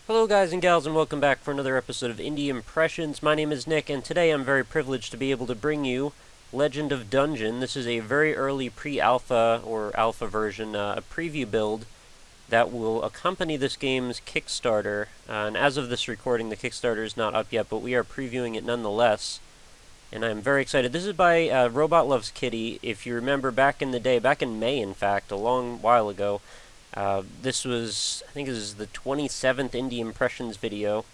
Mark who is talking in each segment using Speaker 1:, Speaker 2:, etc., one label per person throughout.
Speaker 1: Hello guys and gals and welcome back for another episode of Indie Impressions. My name is Nick and today I'm very privileged to be able to bring you Legend of Dungeon. This is a very early pre-alpha or alpha version, a preview build that will accompany this game's Kickstarter. And as of this recording, the Kickstarter is not up yet, but we are previewing it nonetheless. And I'm very excited. This is by Robot Loves Kitty. If you remember back in the day, back in May in fact, a long while ago, this was, I think this is the 27th Indie Impressions video.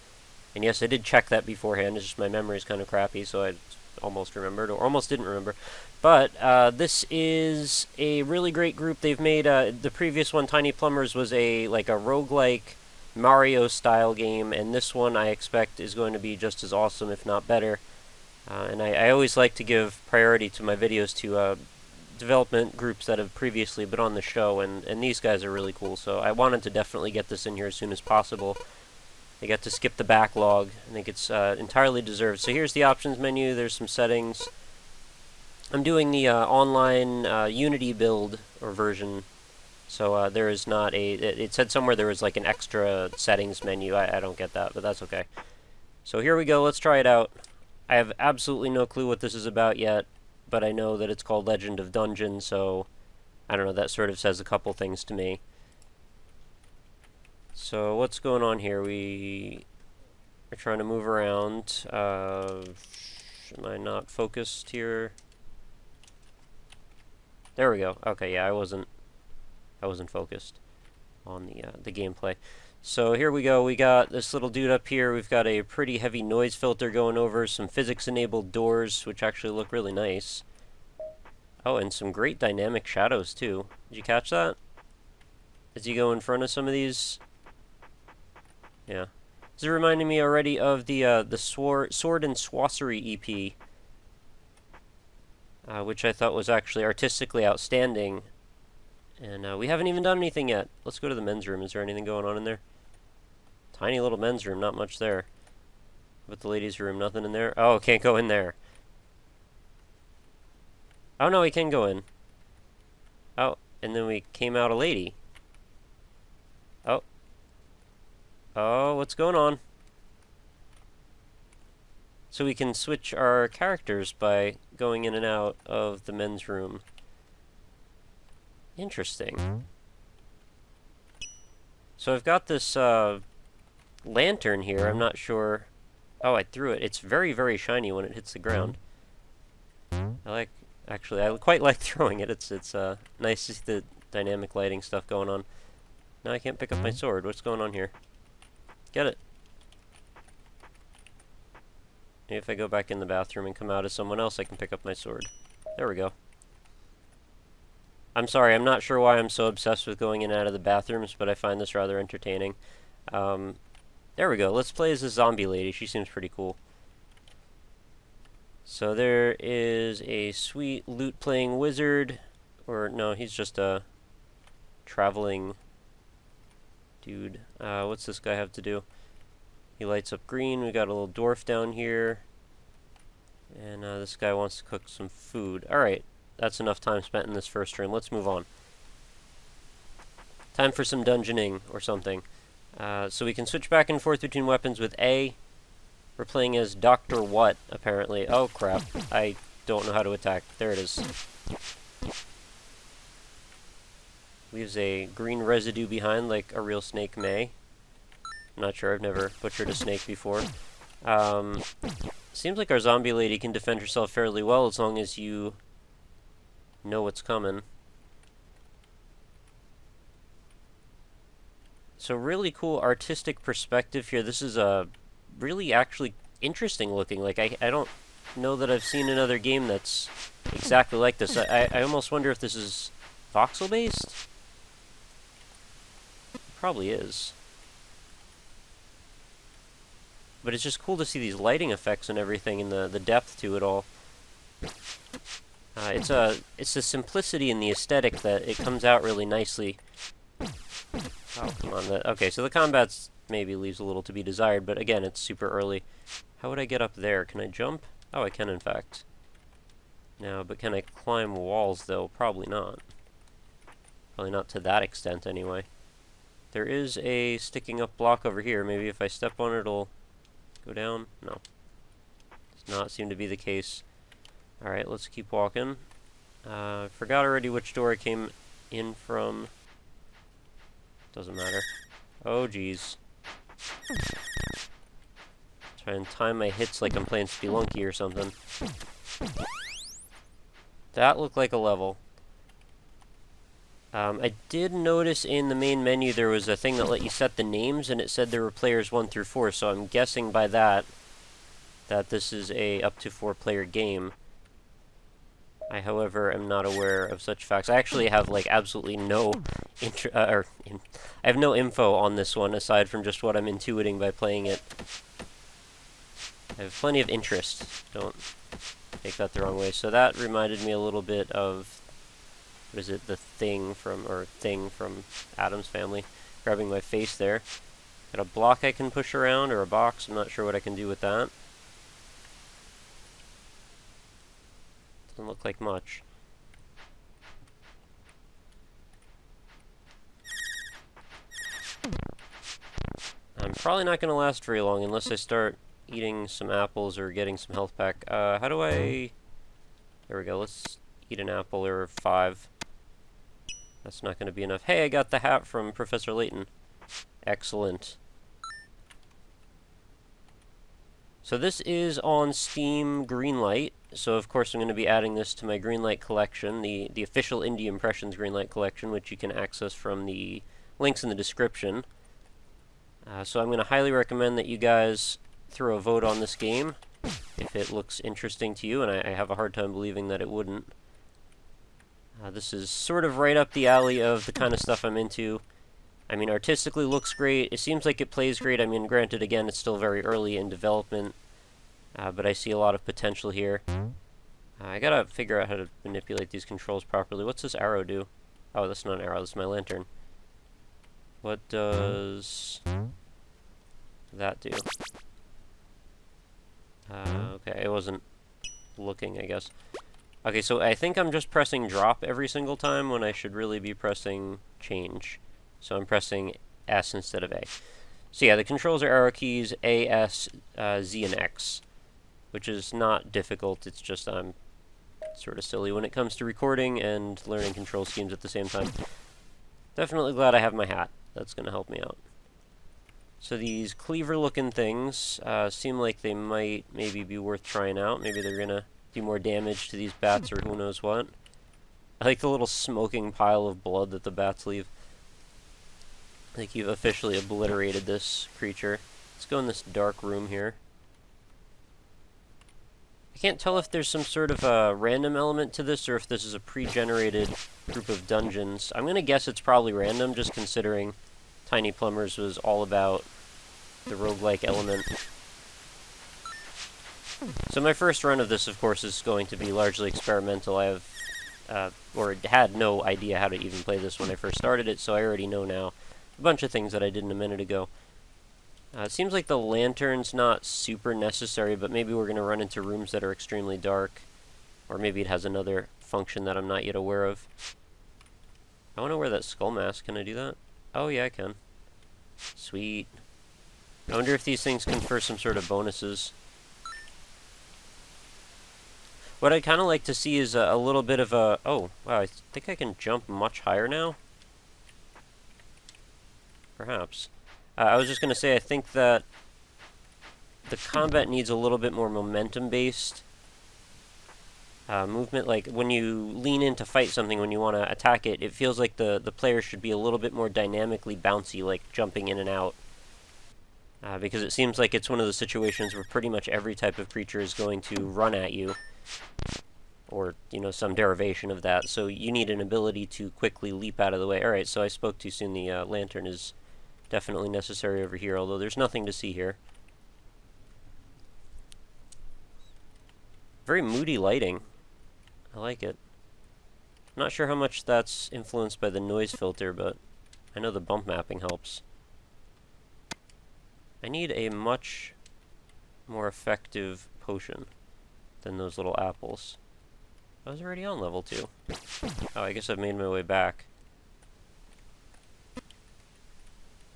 Speaker 1: And yes, I did check that beforehand. It's just my memory is kind of crappy, so I almost remembered, or almost didn't remember. But this is a really great group. They've made, the previous one, Tiny Plumbers, was a roguelike Mario-style game. And this one, I expect, is going to be just as awesome, if not better. And I always like to give priority to my videos to development groups that have previously been on the show, and these guys are really cool, so I wanted to definitely get this in here as soon as possible. They got to skip the backlog. I think it's entirely deserved. So here's the options menu. There's some settings. I'm doing the online Unity build or version, so there is not a... It said somewhere there was like an extra settings menu. I don't get that, but that's okay. So here we go. Let's try it out. I have absolutely no clue what this is about yet, but I know that it's called Legend of Dungeon, so I don't know, that sort of says a couple things to me. So what's going on here? We are trying to move around. Am I not focused here? There we go. Okay, yeah, I wasn't focused on the gameplay. So here we go. We got this little dude up here. We've got a pretty heavy noise filter going over, some physics-enabled doors, which actually look really nice. Oh, and some great dynamic shadows, too. Did you catch that? As you go in front of some of these? Yeah. This is reminding me already of the Sword and Sorcery EP, which I thought was actually artistically outstanding. And we haven't even done anything yet. Let's go to the men's room. Is there anything going on in there? Tiny little men's room, not much there. But the ladies' room, nothing in there? Oh, can't go in there. Oh no, we can go in. Oh, and then we came out a lady. Oh. Oh, what's going on? So we can switch our characters by going in and out of the men's room. Interesting. So I've got this lantern here. I'm not sure. Oh, I threw it. It's very, very shiny when it hits the ground. Actually, I quite like throwing it. It's nice to see the dynamic lighting stuff going on. Now I can't pick up my sword. What's going on here? Get it. Maybe if I go back in the bathroom and come out as someone else, I can pick up my sword. There we go. I'm sorry, I'm not sure why I'm so obsessed with going in and out of the bathrooms, but I find this rather entertaining. There we go. Let's play as a zombie lady. She seems pretty cool. So there is a sweet lute-playing wizard. Or, no, he's just a traveling dude. What's this guy have to do? He lights up green. We got a little dwarf down here. And this guy wants to cook some food. Alright. That's enough time spent in this first room. Let's move on. Time for some dungeoning or something. So we can switch back and forth between weapons with A. We're playing as Dr. What, apparently. Oh, crap. I don't know how to attack. There it is. Leaves a green residue behind like a real snake may. I'm not sure. I've never butchered a snake before. Seems like our zombie lady can defend herself fairly well as long as you know what's coming. So really cool artistic perspective here. This is a really actually interesting looking. Like I don't know that I've seen another game that's exactly like this. I almost wonder if this is voxel based. Probably is. But it's just cool to see these lighting effects and everything and the depth to it all. It's the simplicity and the aesthetic that it comes out really nicely. Oh, come on. Okay, so the combat's maybe leaves a little to be desired, but again, it's super early. How would I get up there? Can I jump? Oh, I can, in fact. No, but can I climb walls, though? Probably not. Probably not to that extent, anyway. There is a sticking up block over here. Maybe if I step on it, it'll go down. No. Does not seem to be the case. Alright, let's keep walking. Forgot already which door I came in from. Doesn't matter. Oh, geez. Try and time my hits like I'm playing Spelunky or something. That looked like a level. I did notice in the main menu there was a thing that let you set the names, and it said there were players 1 through 4, so I'm guessing by that this is a up to 4 player game. I, however, am not aware of such facts. I actually have, like, absolutely no I have no info on this one aside from just what I'm intuiting by playing it. I have plenty of interest. Don't take that the wrong way. So that reminded me a little bit of, what is it, the Thing from Addams Family, grabbing my face there. Got a block I can push around, or a box. I'm not sure what I can do with that. Doesn't look like much. I'm probably not going to last very long unless I start eating some apples or getting some health pack. How do I... There we go. Let's eat an apple or 5. That's not going to be enough. Hey, I got the hat from Professor Layton. Excellent. So this is on Steam Greenlight. So of course I'm going to be adding this to my Greenlight collection, the official Indie Impressions Greenlight collection, which you can access from the links in the description. So I'm going to highly recommend that you guys throw a vote on this game if it looks interesting to you, and I have a hard time believing that it wouldn't. This is sort of right up the alley of the kind of stuff I'm into. I mean, artistically looks great. It seems like it plays great. I mean, granted, again, it's still very early in development, but I see a lot of potential here. I gotta figure out how to manipulate these controls properly. What's this arrow do? Oh, that's not an arrow, that's my lantern. What does that do? Okay, I wasn't looking, I guess. Okay, so I think I'm just pressing drop every single time when I should really be pressing change. So I'm pressing S instead of A. So yeah, the controls are arrow keys, A, S, Z, and X, which is not difficult. It's just I'm sort of silly when it comes to recording and learning control schemes at the same time. Definitely glad I have my hat. That's going to help me out. So these cleaver-looking things seem like they might maybe be worth trying out. Maybe they're going to do more damage to these bats or who knows what. I like the little smoking pile of blood that the bats leave. I think you've officially obliterated this creature. Let's go in this dark room here. I can't tell if there's some sort of a random element to this or if this is a pre-generated group of dungeons. I'm going to guess it's probably random, just considering Tiny Plumbers was all about the roguelike element. So my first run of this, of course, is going to be largely experimental. I have, or had no idea how to even play this when I first started it, so I already know now a bunch of things that I didn't a minute ago. It seems like the lantern's not super necessary, but maybe we're going to run into rooms that are extremely dark. Or maybe it has another function that I'm not yet aware of. I want to wear that skull mask. Can I do that? Oh, yeah, I can. Sweet. I wonder if these things confer some sort of bonuses. What I'd kind of like to see is a little bit of a... Oh, wow, I think I can jump much higher now. Perhaps. I was just going to say, I think that the combat needs a little bit more momentum-based movement. Like, when you lean in to fight something, when you want to attack it, it feels like the player should be a little bit more dynamically bouncy, like jumping in and out. Because it seems like it's one of the situations where pretty much every type of creature is going to run at you. Or, you know, some derivation of that. So you need an ability to quickly leap out of the way. Alright, so I spoke too soon. The lantern is definitely necessary over here, although there's nothing to see here. Very moody lighting. I like it. I'm not sure how much that's influenced by the noise filter, but I know the bump mapping helps. I need a much more effective potion than those little apples. I was already on level 2. Oh, I guess I've made my way back.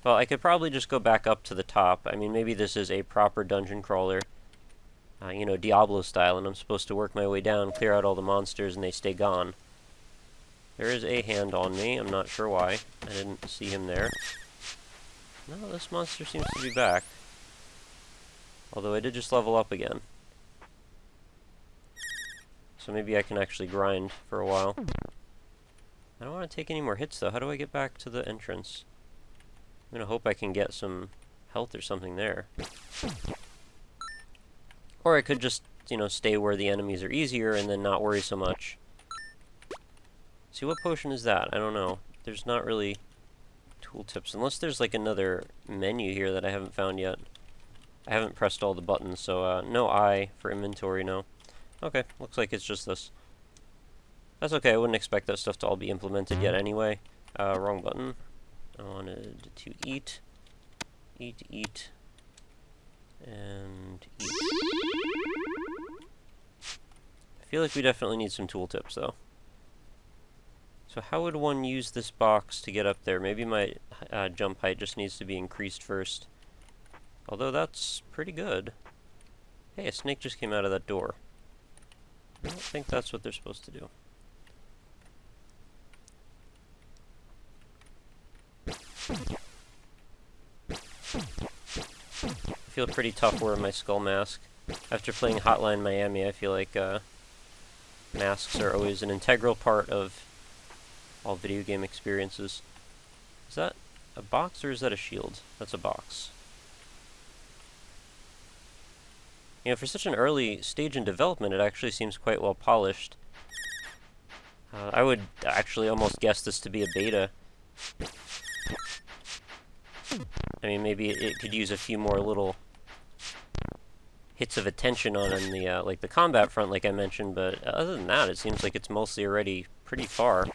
Speaker 1: Well, I could probably just go back up to the top. I mean, maybe this is a proper dungeon crawler, you know, Diablo style, and I'm supposed to work my way down, clear out all the monsters, and they stay gone. There is a hand on me. I'm not sure why. I didn't see him there. No, this monster seems to be back. Although I did just level up again. So maybe I can actually grind for a while. I don't want to take any more hits, though. How do I get back to the entrance? I'm going to hope I can get some health or something there. Or I could just, you know, stay where the enemies are easier and then not worry so much. See, what potion is that? I don't know. There's not really tooltips. Unless there's, like, another menu here that I haven't found yet. I haven't pressed all the buttons, so no I for inventory, no. Okay, looks like it's just this. That's okay, I wouldn't expect that stuff to all be implemented yet anyway. Wrong button. I wanted to eat, and eat. I feel like we definitely need some tooltips, though. So how would one use this box to get up there? Maybe my jump height just needs to be increased first. Although that's pretty good. Hey, a snake just came out of that door. I don't think that's what they're supposed to do. I feel pretty tough wearing my skull mask. After playing Hotline Miami, I feel like masks are always an integral part of all video game experiences. Is that a box or is that a shield? That's a box. You know, for such an early stage in development, it actually seems quite well polished. I would actually almost guess this to be a beta. I mean, maybe it could use a few more little hits of attention on the like the combat front, like I mentioned. But other than that, it seems like it's mostly already pretty far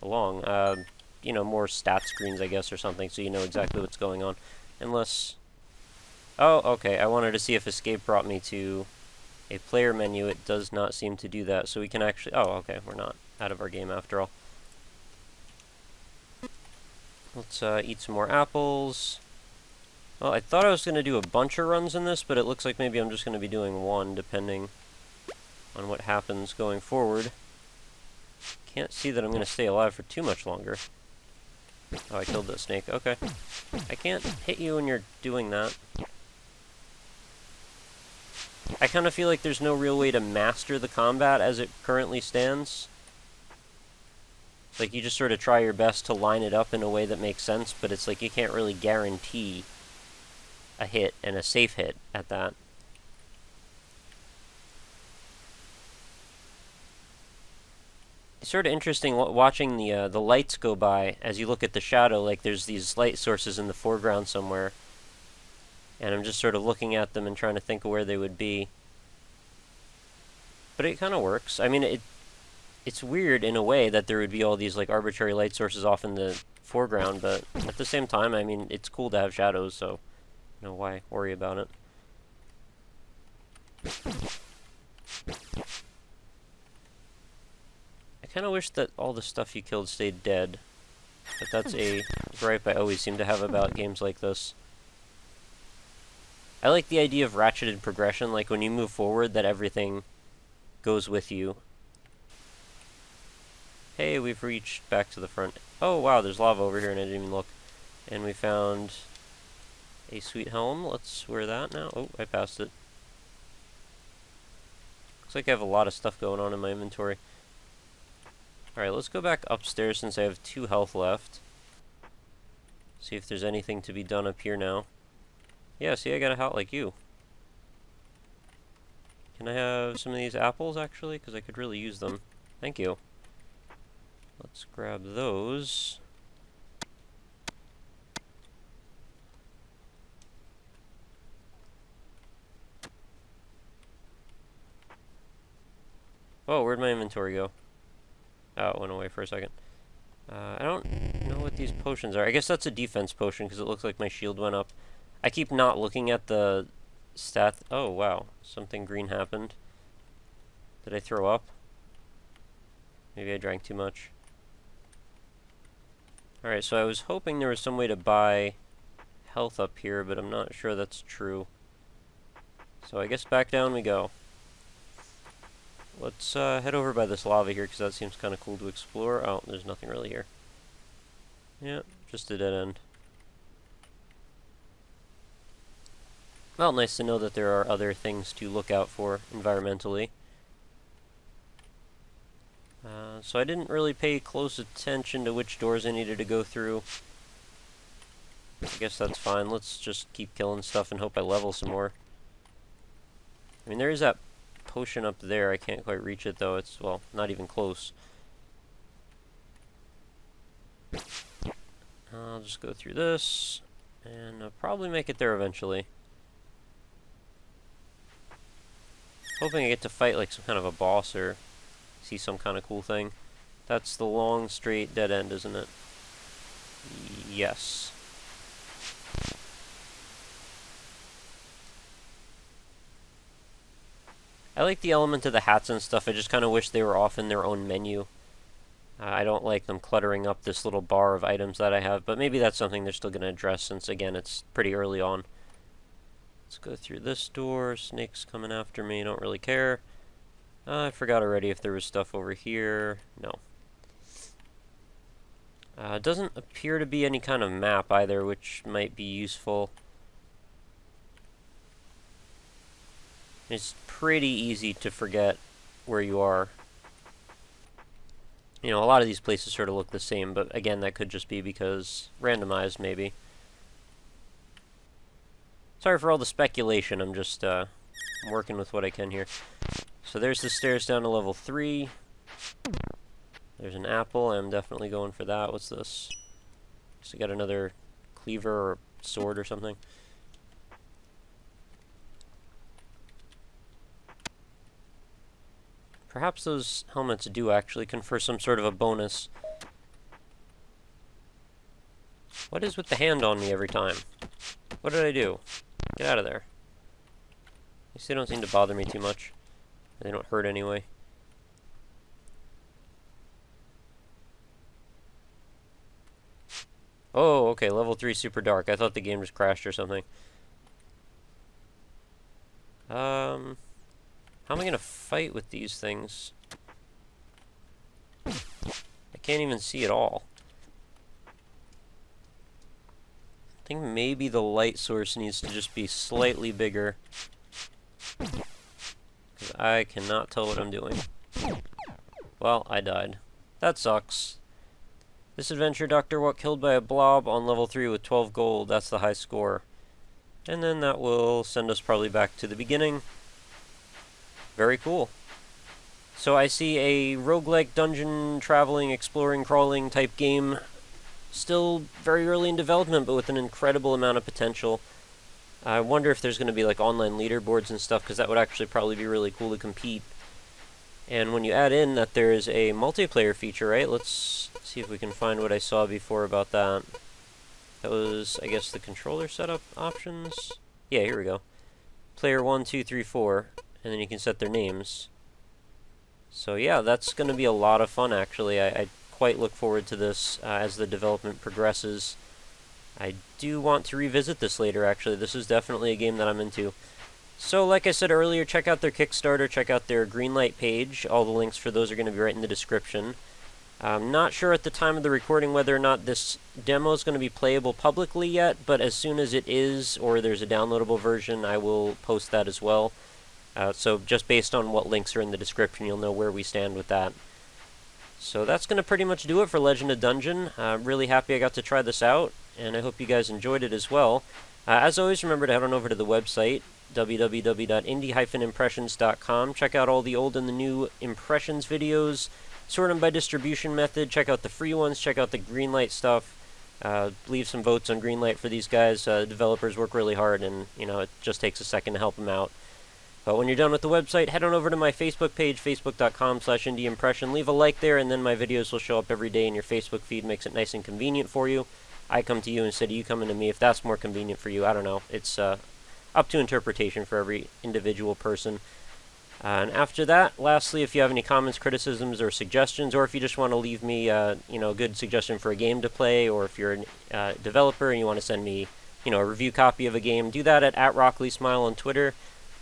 Speaker 1: along. You know, more stat screens, I guess, or something, so you know exactly what's going on. Unless... Oh, okay, I wanted to see if escape brought me to a player menu. It does not seem to do that, so we can actually... Oh, okay, we're not out of our game after all. Let's eat some more apples. Well, I thought I was going to do a bunch of runs in this, but it looks like maybe I'm just going to be doing one, depending on what happens going forward. Can't see that I'm going to stay alive for too much longer. Oh, I killed that snake. Okay. I can't hit you when you're doing that. I kind of feel like there's no real way to master the combat as it currently stands. Like, you just sort of try your best to line it up in a way that makes sense, but it's like you can't really guarantee a hit, and a safe hit at that. It's sort of interesting watching the lights go by as you look at the shadow, like there's these light sources in the foreground somewhere. And I'm just sort of looking at them and trying to think of where they would be. But it kind of works. I mean, it's weird in a way that there would be all these like arbitrary light sources off in the foreground, but at the same time, I mean, it's cool to have shadows, so you know, why worry about it? I kind of wish that all the stuff you killed stayed dead, but that's a gripe I always seem to have about games like this. I like the idea of ratcheted progression, like when you move forward that everything goes with you. Hey, we've reached back to the front. Oh wow, there's lava over here and I didn't even look. And we found a sweet helm. Let's wear that now. Oh, I passed it. Looks like I have a lot of stuff going on in my inventory. Alright, let's go back upstairs since I have 2 health left. See if there's anything to be done up here now. Yeah, see, I got a hat like you. Can I have some of these apples, actually? Because I could really use them. Thank you. Let's grab those. Oh, where'd my inventory go? Oh, it went away for a second. I don't know what these potions are. I guess that's a defense potion because it looks like my shield went up. I keep not looking at the stat. Oh, wow. Something green happened. Did I throw up? Maybe I drank too much. Alright, so I was hoping there was some way to buy health up here, but I'm not sure that's true. So I guess back down we go. Let's head over by this lava here, because that seems kind of cool to explore. Oh, there's nothing really here. Yeah, just a dead end. Well, nice to know that there are other things to look out for environmentally. So I didn't really pay close attention to which doors I needed to go through. I guess that's fine. Let's just keep killing stuff and hope I level some more. I mean, there is that potion up there. I can't quite reach it, though. It's, well, not even close. I'll just go through this, and I'll probably make it there eventually. Hoping I get to fight like some kind of a boss or see some kind of cool thing. That's the long, straight, dead end, isn't it? Yes. I like the element of the hats and stuff. I just kind of wish they were off in their own menu. I don't like them cluttering up this little bar of items that I have, but maybe that's something they're still going to address since, again, it's pretty early on. Let's go through this door. Snake's coming after me. Don't really care. I forgot already if there was stuff over here. No. It doesn't appear to be any kind of map either, which might be useful. It's pretty easy to forget where you are. You know, a lot of these places sort of look the same, but again, that could just be because randomized, maybe. Sorry for all the speculation, I'm just working with what I can here. So there's the stairs down to level 3. There's an apple, I'm definitely going for that. What's this? So got another cleaver or sword or something. Perhaps those helmets do actually confer some sort of a bonus. What is with the hand on me every time? What did I do? Get out of there. At least they don't seem to bother me too much. They don't hurt anyway. Oh, okay, level 3 super dark. I thought the game just crashed or something. How am I gonna fight with these things? I can't even see at all. I think maybe the light source needs to just be slightly bigger. Because I cannot tell what I'm doing. Well, I died. That sucks. This adventure, Dr. What killed by a blob on level 3 with 12 gold. That's the high score. And then that will send us probably back to the beginning. Very cool. So I see a roguelike dungeon traveling, exploring, crawling type game. Still very early in development, but with an incredible amount of potential. I wonder if there's going to be like online leaderboards and stuff, because that would actually probably be really cool to compete. And when you add in that there's a multiplayer feature, right? Let's see if we can find what I saw before about that. That was, I guess, the controller setup options. Yeah, here we go. Player 1, 2, 3, 4. And then you can set their names. So yeah, that's going to be a lot of fun, actually. I quite look forward to this as the development progresses. I do want to revisit this later, actually. This is definitely a game that I'm into. So, like I said earlier, check out their Kickstarter, check out their Greenlight page. All the links for those are going to be right in the description. I'm not sure at the time of the recording whether or not this demo is going to be playable publicly yet, but as soon as it is, or there's a downloadable version, I will post that as well. So just based on what links are in the description, you'll know where we stand with that. So that's going to pretty much do it for Legend of Dungeon. I'm really happy I got to try this out, and I hope you guys enjoyed it as well. As always, remember to head on over to the website, www.indie-impressions.com. Check out all the old and the new impressions videos, sort them by distribution method, check out the free ones, check out the Greenlight stuff. Leave some votes on Greenlight for these guys. Developers work really hard, and you know, it just takes a second to help them out. But when you're done with the website, head on over to my Facebook page, facebook.com/indieimpression. Leave a like there, and then my videos will show up every day in your Facebook feed. Makes it nice and convenient for you. I come to you instead of you coming to me. If that's more convenient for you, I don't know. It's up to interpretation for every individual person. And after that, lastly, if you have any comments, criticisms, or suggestions, or if you just want to leave me a good suggestion for a game to play, or if you're a developer and you want to send me a review copy of a game, do that at RockLeeSmile on Twitter.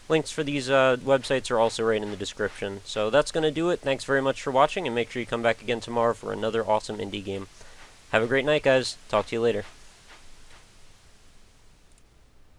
Speaker 1: Links for these websites are also right in the description. So that's going to do it. Thanks very much for watching, and make sure you come back again tomorrow for another awesome indie game. Have a great night, guys. Talk to you later.